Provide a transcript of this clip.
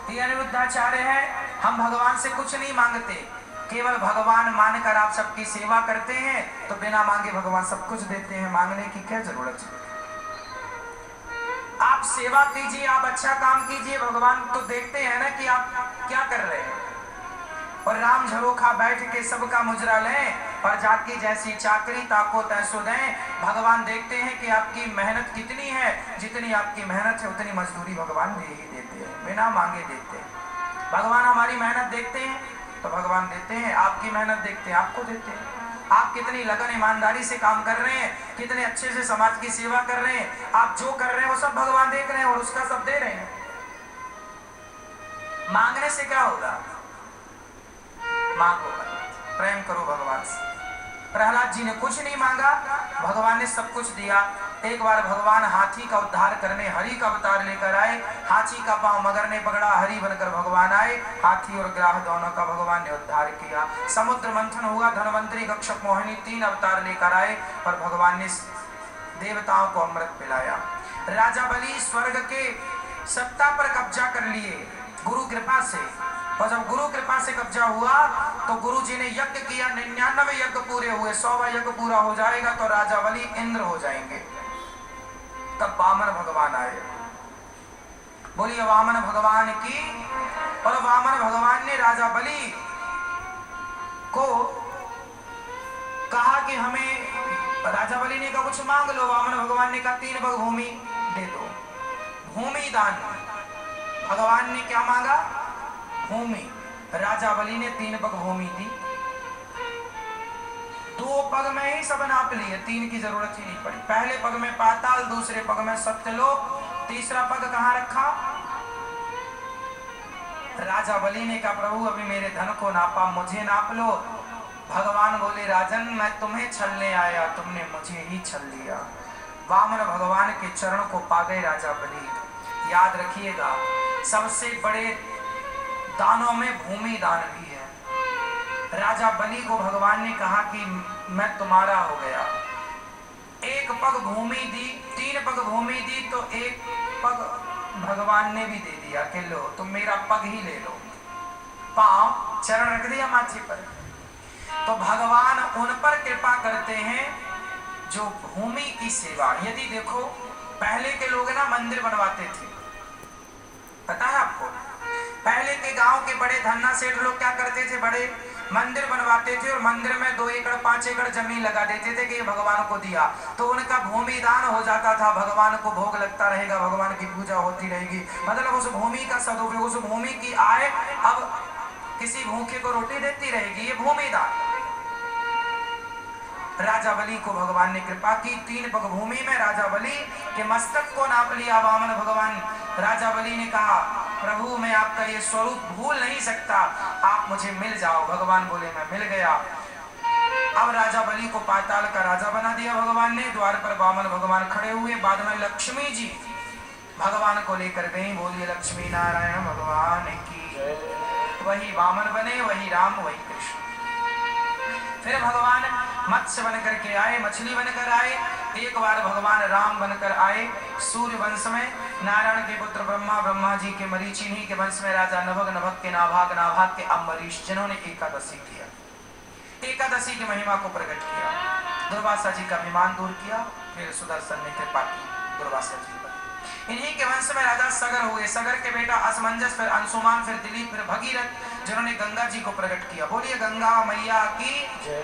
ये अनिरुद्धाचार्य है, हम भगवान से कुछ नहीं मांगते, केवल भगवान मानकर आप सबकी सेवा करते हैं तो बिना मांगे भगवान सब कुछ देते हैं, मांगने की क्या जरूरत है। आप सेवा कीजिए, आप अच्छा काम कीजिए, भगवान तो देखते हैं ना कि आप क्या कर रहे हैं। और राम झरोखा बैठ के सबका मुजरा लें और जाकी जैसी चाकरी ताको तैसो दें। भगवान देखते हैं कि आपकी मेहनत कितनी है, जितनी आपकी मेहनत है उतनी मजदूरी भगवान दे ही देते हैं, बिना मांगे देते हैं। भगवान हमारी मेहनत देखते हैं तो भगवान देते हैं, आपकी मेहनत देखते हैं आपको देते हैं। आप कितनी लगन ईमानदारी से काम कर रहे हैं, कितने अच्छे से समाज की सेवा कर रहे हैं, आप जो कर रहे हैं वो सब भगवान देख रहे हैं और उसका सब दे रहे हैं। मांगने से क्या होगा, मांगो, प्रेम करो भगवान से। प्रहलाद जी ने कुछ नहीं मांगा, भगवान ने सब कुछ दिया। एक बार भगवान हाथी का उद्धार करने हरि का अवतार लेकर आए, हाथी का पांव मगर ने पकड़ा, हरि बनकर भगवान आए, हाथी और ग्राह दोनों का भगवान ने उद्धार किया। समुद्र मंथन हुआ, धनवंतरी कक्षप मोहिनी 3 अवतार लेकर आए और भगवान ने देवताओं को अमृत पिलाया। राजा बलि स्वर्ग के सत्ता पर कब्जा कर लिए गुरु कृपा से, और जब गुरु कृपा से कब्जा हुआ तो गुरु जी ने यज्ञ किया, 99 यज्ञ पूरे हुए, 100वां यज्ञ पूरा हो जाएगा तो राजा बलि इंद्र हो जाएंगे। तब वामन भगवान आए, बोलिए वामन भगवान की। और वामन भगवान ने राजा बलि को कहा कि हमें, राजा बलि ने कहा कुछ मांग लो, वामन भगवान ने कहा 3 पग भूमि दे दो, भूमि दान। भगवान ने क्या मांगा, भूमि। राजा बलि ने 3 पग भूमि दी, 2 पग में ही सब नाप लिए, 3 की जरूरत ही नहीं पड़ी। पहले पग में पाताल, दूसरे पग में सत्यलोक, तीसरा पग कहां रखा, राजा बलि ने कहा प्रभु अभी मेरे धन को नापा, मुझे नाप लो। भगवान बोले राजन मैं तुम्हें छलने आया, तुमने मुझे ही छल लिया। वामन भगवान के चरण को पा गए राजा बलि। याद रखिएगा सबसे बड़े दानों में भूमि दान भी है। राजा बलि को भगवान ने कहा कि मैं तुम्हारा हो गया, 1 पग भूमि दी, 3 पग भूमि दी तो 1 पग भगवान ने भी दे दिया कि लो तुम मेरा पग ही ले लो। पांव चरण रख दिया माथे पर। तो भगवान उन पर कृपा करते हैं जो भूमि की सेवा। यदि देखो पहले के लोग ना मंदिर बनवाते थे, पता है आपको, पहले के गांव के बड़े धन्ना सेठ लोग क्या करते थे, बड़े मंदिर बनवाते थे और मंदिर में 2 एकड़ 5 एकड़ जमीन लगा देते थे कि ये भगवान को दिया, तो उनका भूमि दान हो जाता था। भगवान को भोग लगता रहेगा, भगवान की पूजा होती रहेगी, मतलब उस भूमि का सदुपयोग, उस भूमि की आय अब किसी भूखे को रोटी देती रहेगी, ये भूमि दान। राजा बलि को भगवान ने कृपा की, 3 पग भूमि में राजा बलि के मस्तक को नाप लिया वामन भगवान। राजा बलि ने कहा प्रभु मैं आपका ये स्वरूप भूल नहीं सकता, आप मुझे मिल जाओ। भगवान बोले मैं मिल गया। अब राजा बलि को पाताल का राजा बना दिया भगवान ने। द्वार पर वामन भगवान खड़े हुए, बाद में लक्ष्मी जी भगवान को लेकर गई। बोलिए लक्ष्मी नारायण भगवान की। वही वामन बने, वही राम, वही कृष्ण। फिर भगवान मत्स्य बनकर के आए, मछली बनकर आए। एक बार भगवान राम बनकर आए सूर्य वंश में, नारायण के पुत्र ब्रह्मा, ब्रह्मा जी के मरीचि, के वंश में राजा नभग, नभग के नाभाग, नाभाग के अम्बरीश, जिन्होंने एकादशी किया, एकादशी की महिमा को प्रकट किया, दुर्वासा जी का अभिमान दूर किया, फिर सुदर्शन ने कृपा की दुर्वासा जी पर। इन्हीं के वंश में राजा सगर हुए, सगर के बेटा असमंजस, फिर अंशुमान, फिर दिलीप, फिर भगीरथ, जिन्होंने गंगा जी को प्रकट किया। बोलिए गंगा मैया की जय।